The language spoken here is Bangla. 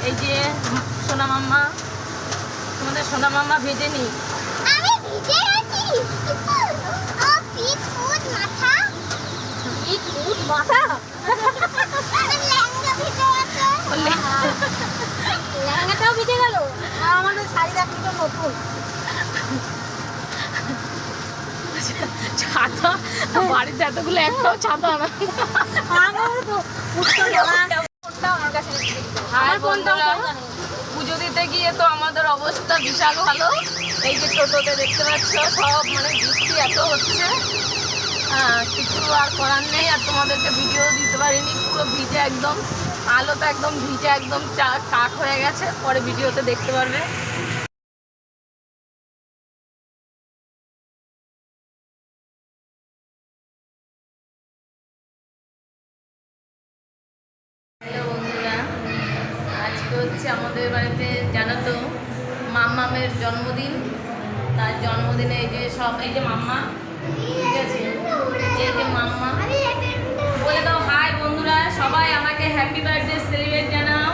এই যে সোনা মাম্মা, তোমাদের সোনা মাম্মা ভেজে নি। আমি ভিজে আছি। ও পিট ফুট মাথা। পিট ফুট মাথা। লেহেঙ্গা ভিজে আছে। লেহেঙ্গাটাও ভিজে গেল। আর আমাদের শাড়ি দেখি তো নতুন। ছাতা বাড়িতে এতগুলো একটাও ছাতা না। পুজো দিতে গিয়ে তো আমাদের অবস্থা বিশাল ভালো। এই যে টোটোতে দেখতে পাচ্ছ সব মানে বৃষ্টি এত হচ্ছে, কিছু আর করার নেই। আর তোমাদেরকে ভিডিও দিতে পারিনি, পুরো ভিজে একদম, আলোটা একদম ভিজে একদম টাক হয়ে গেছে, পরে ভিডিওতে দেখতে পারবে। হ্যালো বন্ধুরা, আজকে হচ্ছে আমাদের বাড়িতে জানো তো মাম্মামের জন্মদিন। তার জন্মদিনে এই যে সব, এই যে মাম্মা, ঠিক আছে, এই যে মাম্মা, বলে দাও হাই বন্ধুরা, সবাই আমাকে হ্যাপি বার্থডে সেলিব্রেট জানাও।